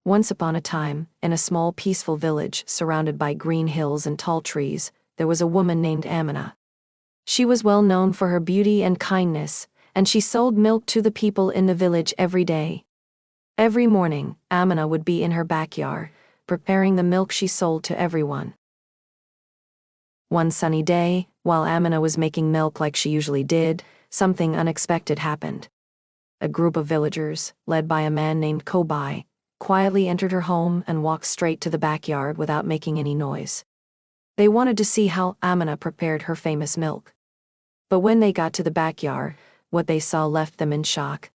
Once upon a time, in a small peaceful village surrounded by green hills and tall trees, there was a woman named Amina. She was well known for her beauty and kindness, and she sold milk to the people in the village every day. Every morning, Amina would be in her backyard, preparing the milk she sold to everyone. One sunny day, while Amina was making milk like she usually did, something unexpected happened. A group of villagers, led by a man named Kobai, quietly entered her home and walked straight to the backyard without making any noise. They wanted to see how Amina prepared her famous milk. But when they got to the backyard, what they saw left them in shock.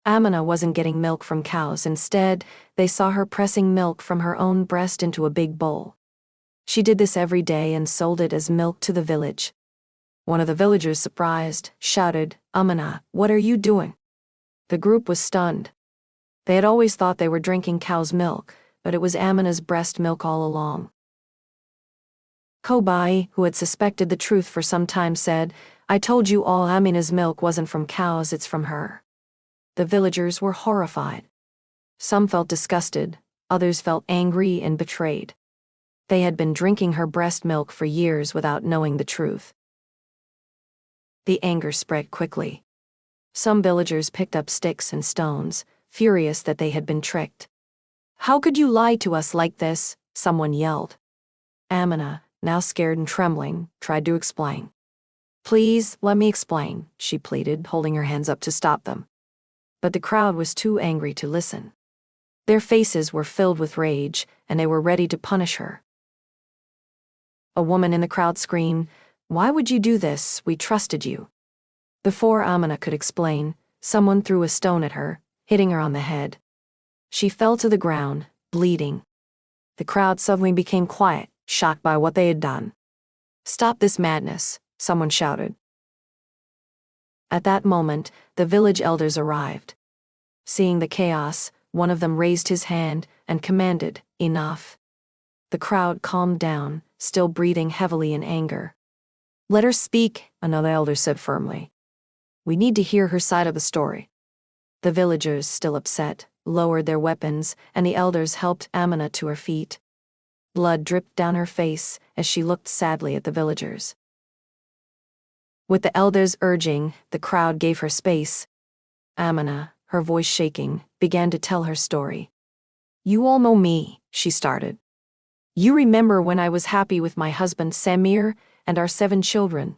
Amina wasn't getting milk from cows. Instead, they saw her pressing milk from her own breast into a big bowl. She did this every day and sold it as milk to the village. One of the villagers, surprised, shouted, "Amina, what are you doing?" The group was stunned. They had always thought they were drinking cow's milk, but it was Amina's breast milk all along. Kobai, who had suspected the truth for some time, said, "I told you all, Amina's milk wasn't from cows, it's from her." The villagers were horrified. Some felt disgusted, others felt angry and betrayed. They had been drinking her breast milk for years without knowing the truth. The anger spread quickly. Some villagers picked up sticks and stones, furious that they had been tricked. "How could you lie to us like this?" someone yelled. Amina, now scared and trembling, tried to explain. "Please, let me explain," she pleaded, holding her hands up to stop them. But the crowd was too angry to listen. Their faces were filled with rage, and they were ready to punish her. A woman in the crowd screamed, "Why would you do this? We trusted you." Before Amina could explain, someone threw a stone at her, hitting her on the head. She fell to the ground, bleeding. The crowd suddenly became quiet, shocked by what they had done. "Stop this madness," someone shouted. At that moment, the village elders arrived. Seeing the chaos, one of them raised his hand and commanded, "Enough." The crowd calmed down, still breathing heavily in anger. "Let her speak," another elder said firmly. "We need to hear her side of the story." The villagers, still upset, lowered their weapons, and the elders helped Amina to her feet. Blood dripped down her face as she looked sadly at the villagers. With the elders urging, the crowd gave her space. Amina, her voice shaking, began to tell her story. "You all know me," she started. "You remember when I was happy with my husband Samir and our 7 children?"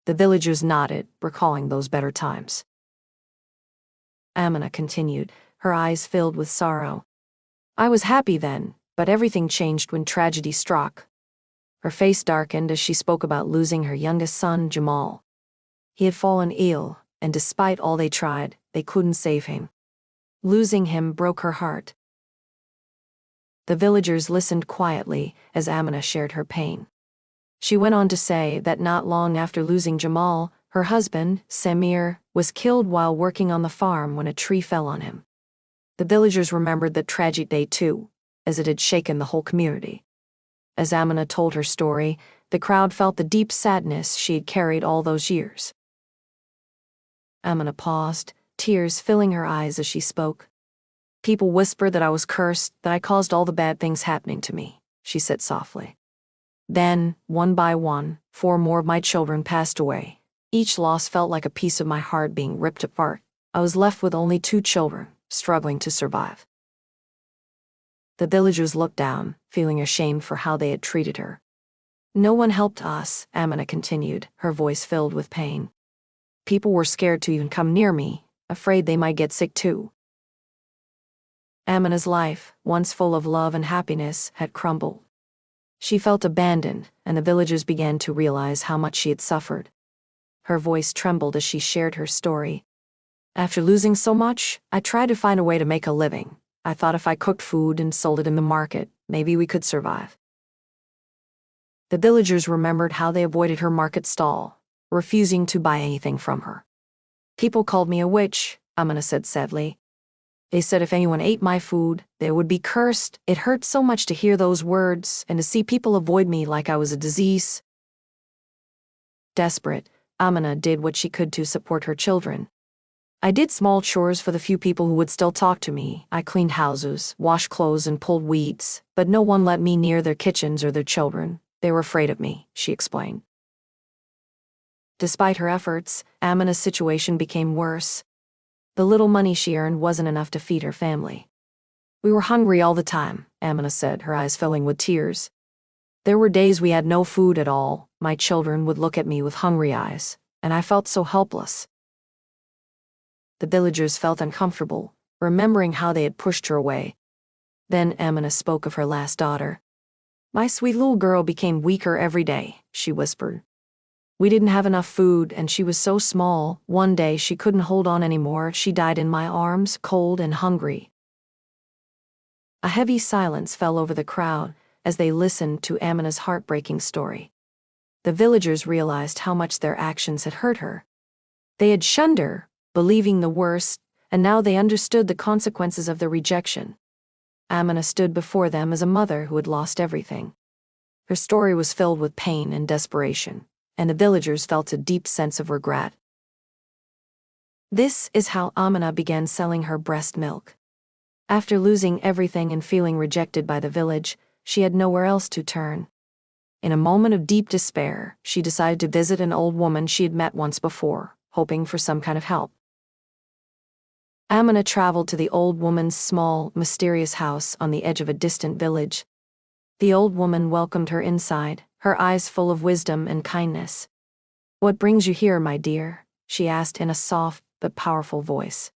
The villagers nodded, recalling those better times. Amina continued, her eyes filled with sorrow. "I was happy then, but everything changed when tragedy struck." Her face darkened as she spoke about losing her youngest son, Jamal. He had fallen ill, and despite all they tried, they couldn't save him. Losing him broke her heart. The villagers listened quietly as Amina shared her pain. She went on to say that not long after losing Jamal, her husband, Samir, was killed while working on the farm when a tree fell on him. The villagers remembered that tragic day too, as it had shaken the whole community. As Amina told her story, the crowd felt the deep sadness she had carried all those years. Amina paused, tears filling her eyes as she spoke. "People whispered that I was cursed, that I caused all the bad things happening to me," she said softly. "Then, one by one, 4 more of my children passed away. Each loss felt like a piece of my heart being ripped apart. I was left with only 2 children, struggling to survive." The villagers looked down, feeling ashamed for how they had treated her. "No one helped us," Amina continued, her voice filled with pain. "People were scared to even come near me, afraid they might get sick too." Amina's life, once full of love and happiness, had crumbled. She felt abandoned, and the villagers began to realize how much she had suffered. Her voice trembled as she shared her story. "After losing so much, I tried to find a way to make a living. I thought if I cooked food and sold it in the market, maybe we could survive." The villagers remembered how they avoided her market stall, refusing to buy anything from her. "People called me a witch," Amina said sadly. "They said if anyone ate my food, they would be cursed." It hurt so much to hear those words and to see people avoid me like I was a disease. Desperate, Amina did what she could to support her children. I did small chores for the few people who would still talk to me. I cleaned houses, washed clothes, and pulled weeds, but no one let me near their kitchens or their children. They were afraid of me, she explained. Despite her efforts, Amina's situation became worse. The little money she earned wasn't enough to feed her family. We were hungry all the time, Amina said, her eyes filling with tears. There were days we had no food at all. My children would look at me with hungry eyes, and I felt so helpless. The villagers felt uncomfortable, remembering how they had pushed her away. Then Amina spoke of her last daughter. My sweet little girl became weaker every day, she whispered. We didn't have enough food, and she was so small. One day she couldn't hold on anymore. She died in my arms, cold and hungry. A heavy silence fell over the crowd as they listened to Amina's heartbreaking story. The villagers realized how much their actions had hurt her. They had shunned her, believing the worst, and now they understood the consequences of their rejection. Amina stood before them as a mother who had lost everything. Her story was filled with pain and desperation, and the villagers felt a deep sense of regret. This is how Amina began selling her breast milk. After losing everything and feeling rejected by the village, she had nowhere else to turn. In a moment of deep despair, she decided to visit an old woman she had met once before, hoping for some kind of help. Amina traveled to the old woman's small, mysterious house on the edge of a distant village. The old woman welcomed her inside, her eyes full of wisdom and kindness. What brings you here, my dear? She asked in a soft but powerful voice.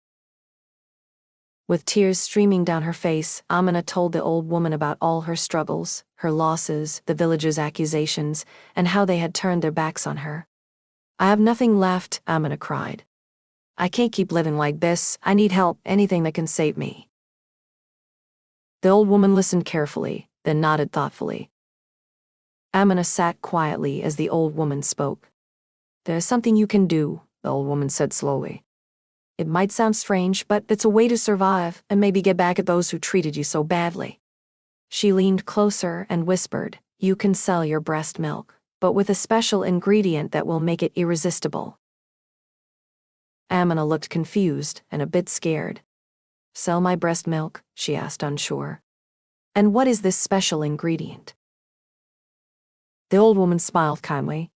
With tears streaming down her face, Amina told the old woman about all her struggles, her losses, the villagers' accusations, and how they had turned their backs on her. I have nothing left, Amina cried. I can't keep living like this. I need help, anything that can save me. The old woman listened carefully, then nodded thoughtfully. Amina sat quietly as the old woman spoke. There's something you can do, the old woman said slowly. It might sound strange, but it's a way to survive and maybe get back at those who treated you so badly. She leaned closer and whispered, you can sell your breast milk, but with a special ingredient that will make it irresistible. Amina looked confused and a bit scared. Sell my breast milk? She asked, unsure. And what is this special ingredient? The old woman smiled kindly.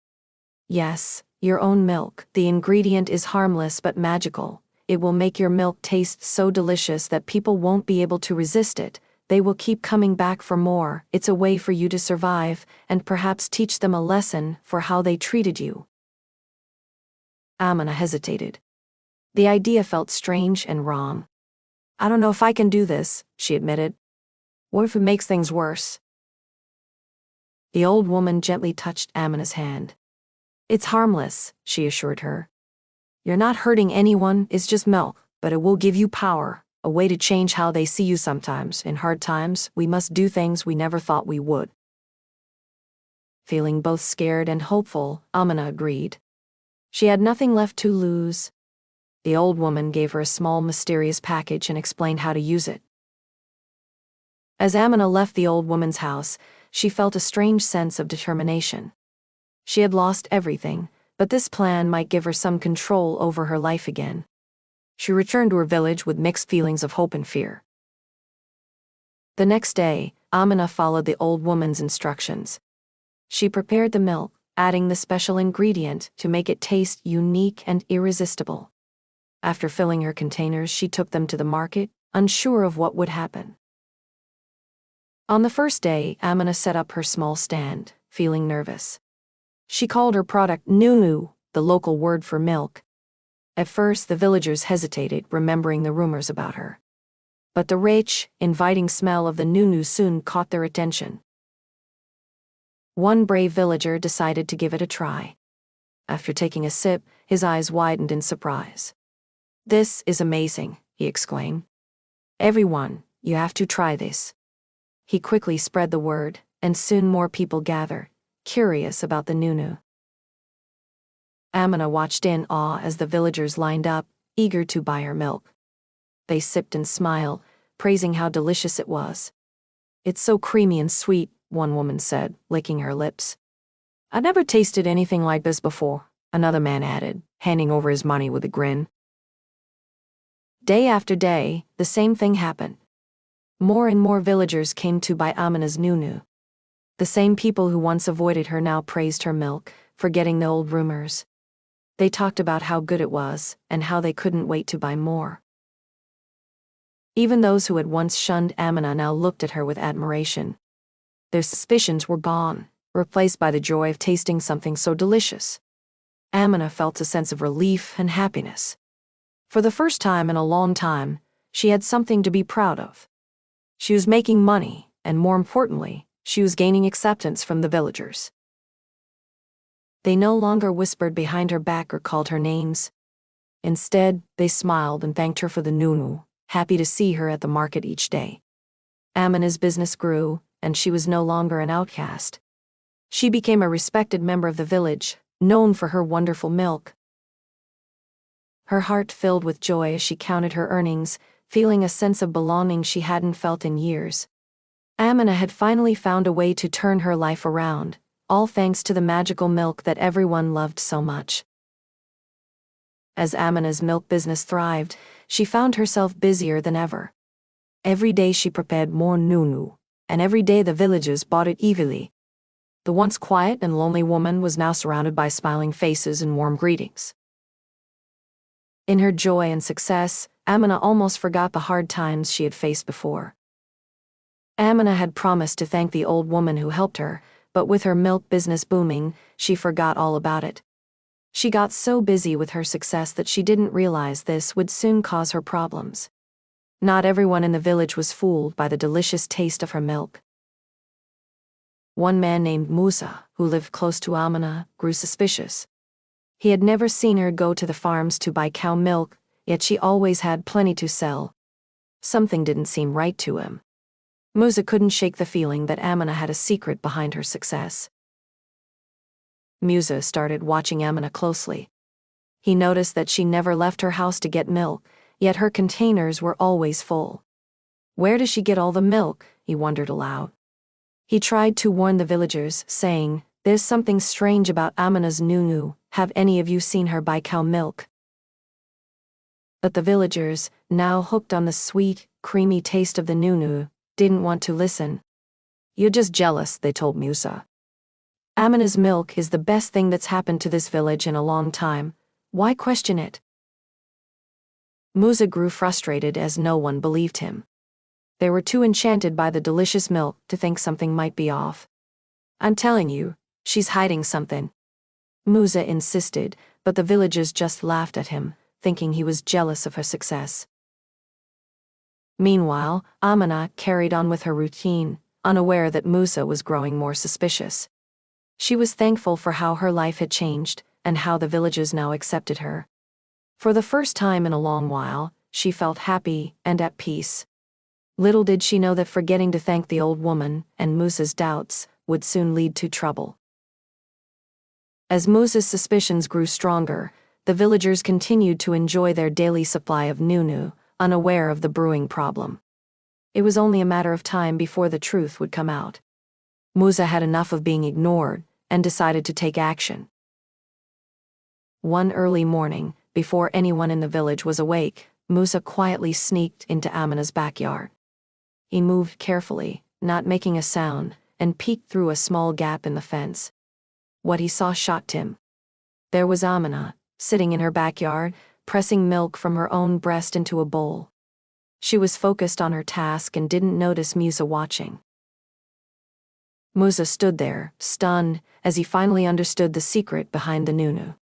Yes, your own milk. The ingredient is harmless but magical. It will make your milk taste so delicious that people won't be able to resist it. They will keep coming back for more. It's a way for you to survive and perhaps teach them a lesson for how they treated you. Amina hesitated. The idea felt strange and wrong. I don't know if I can do this, she admitted. What if it makes things worse? The old woman gently touched Amina's hand. It's harmless, she assured her. You're not hurting anyone, it's just milk, but it will give you power, a way to change how they see you sometimes. In hard times, we must do things we never thought we would. Feeling both scared and hopeful, Amina agreed. She had nothing left to lose. The old woman gave her a small mysterious package and explained how to use it. As Amina left the old woman's house, she felt a strange sense of determination. She had lost everything, but this plan might give her some control over her life again. She returned to her village with mixed feelings of hope and fear. The next day, Amina followed the old woman's instructions. She prepared the milk, adding the special ingredient to make it taste unique and irresistible. After filling her containers, she took them to the market, unsure of what would happen. On the first day, Amina set up her small stand, feeling nervous. She called her product Nunu, the local word for milk. At first, the villagers hesitated, remembering the rumors about her. But the rich, inviting smell of the Nunu soon caught their attention. One brave villager decided to give it a try. After taking a sip, his eyes widened in surprise. This is amazing, he exclaimed. Everyone, you have to try this. He quickly spread the word, and soon more people gathered, curious about the Nunu. Amina watched in awe as the villagers lined up, eager to buy her milk. They sipped and smiled, praising how delicious it was. It's so creamy and sweet, one woman said, licking her lips. I never tasted anything like this before, another man added, handing over his money with a grin. Day after day, the same thing happened. More and more villagers came to buy Amina's nunu. The same people who once avoided her now praised her milk, forgetting the old rumors. They talked about how good it was, and how they couldn't wait to buy more. Even those who had once shunned Amina now looked at her with admiration. Their suspicions were gone, replaced by the joy of tasting something so delicious. Amina felt a sense of relief and happiness. For the first time in a long time, she had something to be proud of. She was making money, and more importantly, she was gaining acceptance from the villagers. They no longer whispered behind her back or called her names. Instead, they smiled and thanked her for the nunu, happy to see her at the market each day. Amina's business grew, and she was no longer an outcast. She became a respected member of the village, known for her wonderful milk. Her heart filled with joy as she counted her earnings, feeling a sense of belonging she hadn't felt in years. Amina had finally found a way to turn her life around, all thanks to the magical milk that everyone loved so much. As Amina's milk business thrived, she found herself busier than ever. Every day she prepared more nunu, and every day the villagers bought it eagerly. The once quiet and lonely woman was now surrounded by smiling faces and warm greetings. In her joy and success, Amina almost forgot the hard times she had faced before. Amina had promised to thank the old woman who helped her, but with her milk business booming, she forgot all about it. She got so busy with her success that she didn't realize this would soon cause her problems. Not everyone in the village was fooled by the delicious taste of her milk. One man named Musa, who lived close to Amina, grew suspicious. He had never seen her go to the farms to buy cow milk, yet she always had plenty to sell. Something didn't seem right to him. Musa couldn't shake the feeling that Amina had a secret behind her success. Musa started watching Amina closely. He noticed that she never left her house to get milk, yet her containers were always full. Where does she get all the milk? He wondered aloud. He tried to warn the villagers, saying, "There's something strange about Amina's nunu. Have any of you seen her buy cow milk?" But the villagers, now hooked on the sweet, creamy taste of the nunu, didn't want to listen. "You're just jealous," they told Musa. "Amina's milk is the best thing that's happened to this village in a long time. Why question it?" Musa grew frustrated as no one believed him. They were too enchanted by the delicious milk to think something might be off. "I'm telling you, she's hiding something," Musa insisted, but the villagers just laughed at him, thinking he was jealous of her success. Meanwhile, Amina carried on with her routine, unaware that Musa was growing more suspicious. She was thankful for how her life had changed, and how the villagers now accepted her. For the first time in a long while, she felt happy and at peace. Little did she know that forgetting to thank the old woman, and Musa's doubts, would soon lead to trouble. As Musa's suspicions grew stronger, the villagers continued to enjoy their daily supply of nunu, unaware of the brewing problem. It was only a matter of time before the truth would come out. Musa had enough of being ignored, and decided to take action. One early morning, before anyone in the village was awake, Musa quietly sneaked into Amina's backyard. He moved carefully, not making a sound, and peeked through a small gap in the fence. What he saw shocked him. There was Amina, sitting in her backyard, pressing milk from her own breast into a bowl. She was focused on her task and didn't notice Musa watching. Musa stood there, stunned, as he finally understood the secret behind the nunu.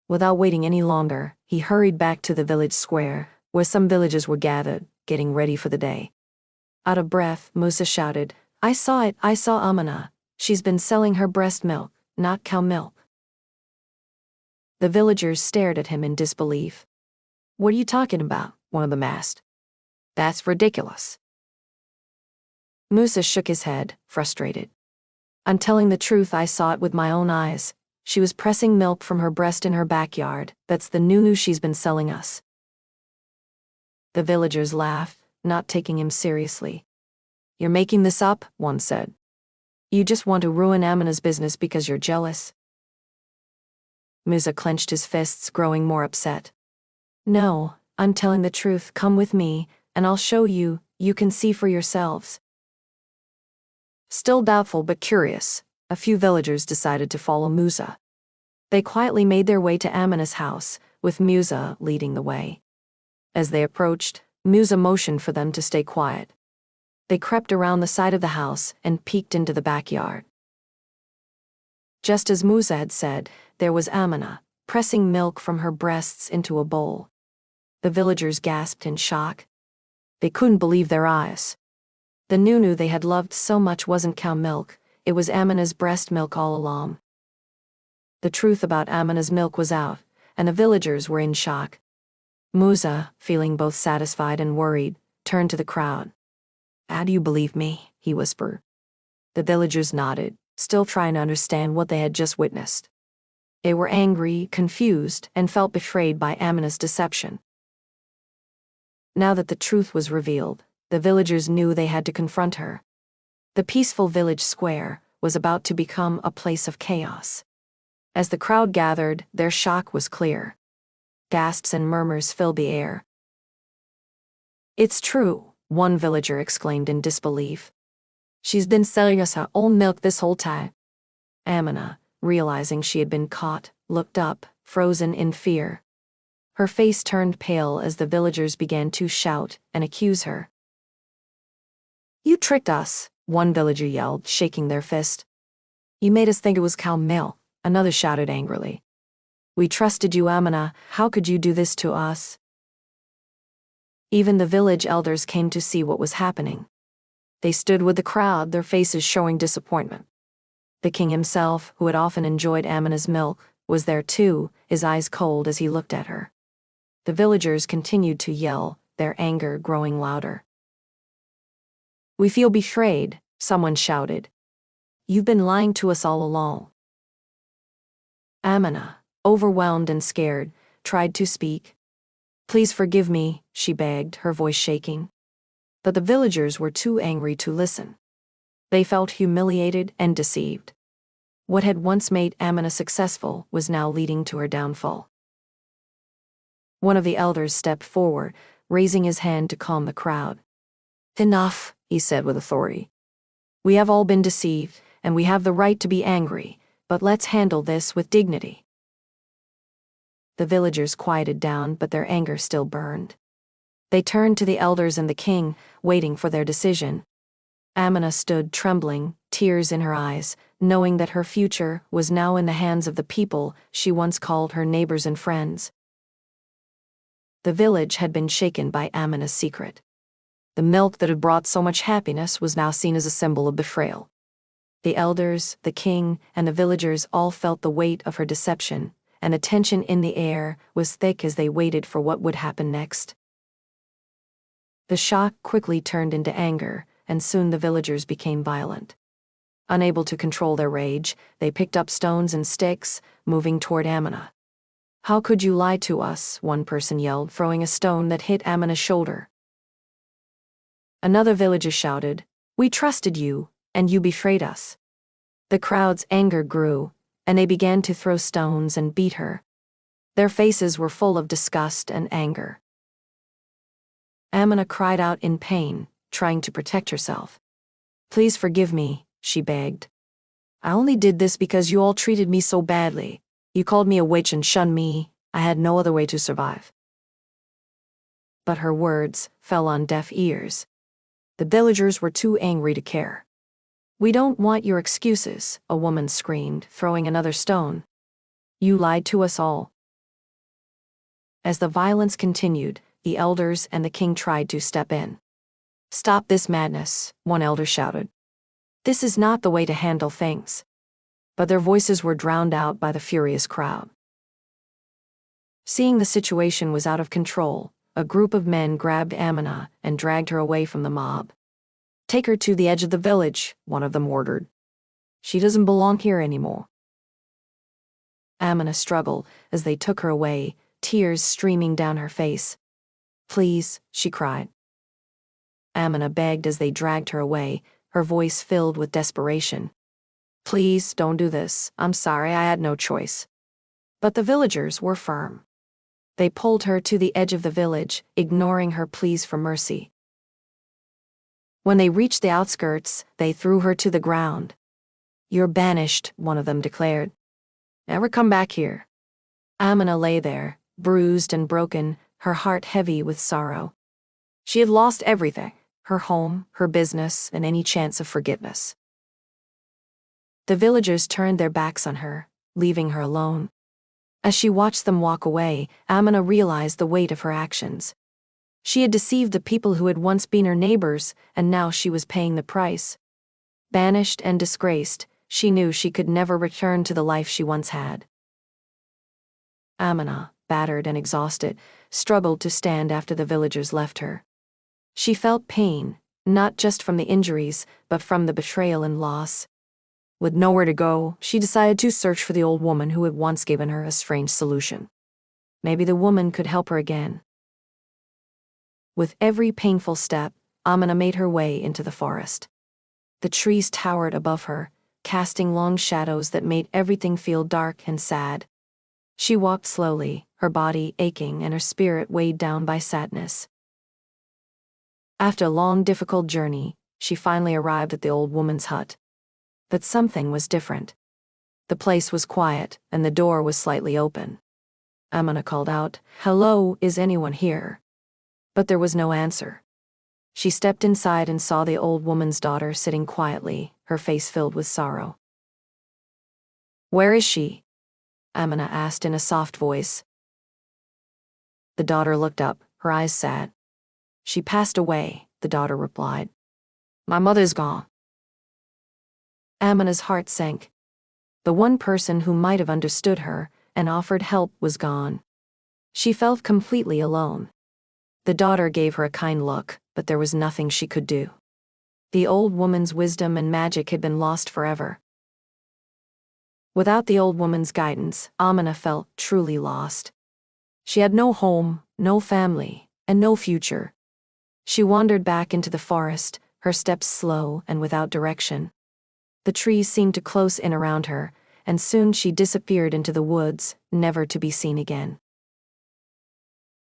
Without waiting any longer, he hurried back to the village square, where some villagers were gathered, getting ready for the day. Out of breath, Musa shouted, I saw Amina. She's been selling her breast milk, not cow milk." The villagers stared at him in disbelief. "What are you talking about?" one of them asked. "That's ridiculous." Musa shook his head, frustrated. "I'm telling the truth, I saw it with my own eyes. She was pressing milk from her breast in her backyard. That's the nunu she's been selling us." The villagers laughed, not taking him seriously. "You're making this up," one said. "You just want to ruin Amina's business because you're jealous." Musa clenched his fists, growing more upset. "No, I'm telling the truth, come with me, and I'll show you, you can see for yourselves. Still doubtful but curious, a few villagers decided to follow Musa. They quietly made their way to Amina's house, with Musa leading the way. As they approached, Musa motioned for them to stay quiet. They crept around the side of the house and peeked into the backyard. Just as Musa had said, there was Amina, pressing milk from her breasts into a bowl. The villagers gasped in shock. They couldn't believe their eyes. The Nunu they had loved so much wasn't cow milk, it was Amina's breast milk all along. The truth about Amina's milk was out, and the villagers were in shock. Musa, feeling both satisfied and worried, turned to the crowd. "How do you believe me?" he whispered. The villagers nodded, still trying to understand what they had just witnessed. They were angry, confused, and felt betrayed by Amina's deception. Now that the truth was revealed, the villagers knew they had to confront her. The peaceful village square was about to become a place of chaos. As the crowd gathered, their shock was clear. Gasps and murmurs filled the air. "It's true," one villager exclaimed in disbelief. "She's been selling us her own milk this whole time." Amina, realizing she had been caught, looked up, frozen in fear. Her face turned pale as the villagers began to shout and accuse her. "You tricked us," one villager yelled, shaking their fist. "You made us think it was cow milk," another shouted angrily. "We trusted you, Amina. How could you do this to us?" Even the village elders came to see what was happening. They stood with the crowd, their faces showing disappointment. The king himself, who had often enjoyed Amina's milk, was there too, his eyes cold as he looked at her. The villagers continued to yell, their anger growing louder. "We feel betrayed," someone shouted. "You've been lying to us all along." Amina, overwhelmed and scared, tried to speak. "Please forgive me," she begged, her voice shaking. But the villagers were too angry to listen. They felt humiliated and deceived. What had once made Amina successful was now leading to her downfall. One of the elders stepped forward, raising his hand to calm the crowd. "Enough," he said with authority. "We have all been deceived, and we have the right to be angry, but let's handle this with dignity." The villagers quieted down, but their anger still burned. They turned to the elders and the king, waiting for their decision. Amina stood trembling, tears in her eyes, knowing that her future was now in the hands of the people she once called her neighbors and friends. The village had been shaken by Amina's secret. The milk that had brought so much happiness was now seen as a symbol of betrayal. The elders, the king, and the villagers all felt the weight of her deception, and the tension in the air was thick as they waited for what would happen next. The shock quickly turned into anger, and soon the villagers became violent. Unable to control their rage, they picked up stones and sticks, moving toward Amina. "How could you lie to us?" one person yelled, throwing a stone that hit Amina's shoulder. Another villager shouted, "We trusted you, and you betrayed us." The crowd's anger grew, and they began to throw stones and beat her. Their faces were full of disgust and anger. Amina cried out in pain, trying to protect herself. "Please forgive me," she begged. "I only did this because you all treated me so badly. You called me a witch and shunned me. I had no other way to survive." But her words fell on deaf ears. The villagers were too angry to care. "We don't want your excuses," a woman screamed, throwing another stone. "You lied to us all." As the violence continued, the elders and the king tried to step in. "Stop this madness," one elder shouted. "This is not the way to handle things." But their voices were drowned out by the furious crowd. Seeing the situation was out of control, a group of men grabbed Amina and dragged her away from the mob. "Take her to the edge of the village," one of them ordered. "She doesn't belong here anymore." Amina struggled as they took her away, tears streaming down her face. "Please," she cried. Amina begged as they dragged her away, her voice filled with desperation. "Please, don't do this. I'm sorry, I had no choice." But the villagers were firm. They pulled her to the edge of the village, ignoring her pleas for mercy. When they reached the outskirts, they threw her to the ground. "You're banished," one of them declared. "Never come back here." Amina lay there, bruised and broken, her heart heavy with sorrow. She had lost everything: her home, her business, and any chance of forgiveness. The villagers turned their backs on her, leaving her alone. As she watched them walk away, Amina realized the weight of her actions. She had deceived the people who had once been her neighbors, and now she was paying the price. Banished and disgraced, she knew she could never return to the life she once had. Amina, battered and exhausted, struggled to stand after the villagers left her. She felt pain, not just from the injuries, but from the betrayal and loss. With nowhere to go, she decided to search for the old woman who had once given her a strange solution. Maybe the woman could help her again. With every painful step, Amina made her way into the forest. The trees towered above her, casting long shadows that made everything feel dark and sad. She walked slowly, her body aching and her spirit weighed down by sadness. After a long, difficult journey, she finally arrived at the old woman's hut. But something was different. The place was quiet, and the door was slightly open. Amina called out, "Hello, is anyone here?" But there was no answer. She stepped inside and saw the old woman's daughter sitting quietly, her face filled with sorrow. "Where is she?" Amina asked in a soft voice. The daughter looked up, her eyes sad. "She passed away," the daughter replied. "My mother's gone." Amina's heart sank. The one person who might have understood her and offered help was gone. She felt completely alone. The daughter gave her a kind look, but there was nothing she could do. The old woman's wisdom and magic had been lost forever. Without the old woman's guidance, Amina felt truly lost. She had no home, no family, and no future. She wandered back into the forest, her steps slow and without direction. The trees seemed to close in around her, and soon she disappeared into the woods, never to be seen again.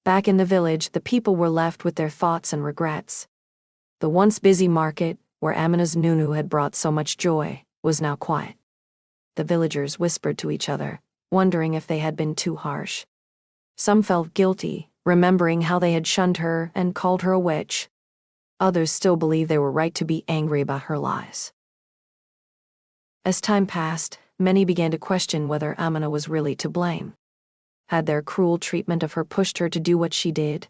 Back in the village, the people were left with their thoughts and regrets. The once busy market, where Amina's Nunu had brought so much joy, was now quiet. The villagers whispered to each other, wondering if they had been too harsh. Some felt guilty, remembering how they had shunned her and called her a witch. Others still believed they were right to be angry about her lies. As time passed, many began to question whether Amina was really to blame. Had their cruel treatment of her pushed her to do what she did?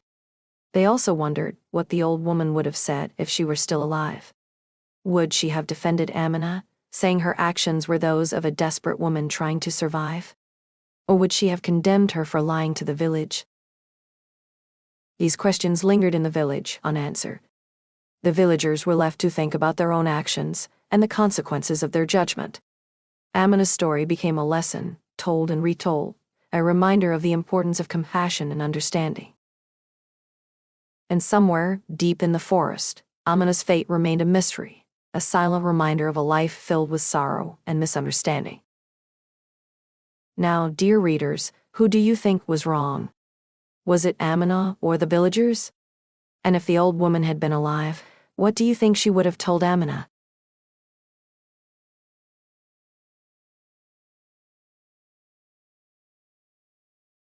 They also wondered what the old woman would have said if she were still alive. Would she have defended Amina, saying her actions were those of a desperate woman trying to survive? Or would she have condemned her for lying to the village? These questions lingered in the village, unanswered. The villagers were left to think about their own actions and the consequences of their judgment. Amina's story became a lesson, told and retold, a reminder of the importance of compassion and understanding. And somewhere, deep in the forest, Amina's fate remained a mystery, a silent reminder of a life filled with sorrow and misunderstanding. Now, dear readers, who do you think was wrong? Was it Amina or the villagers? And if the old woman had been alive, what do you think she would have told Amina?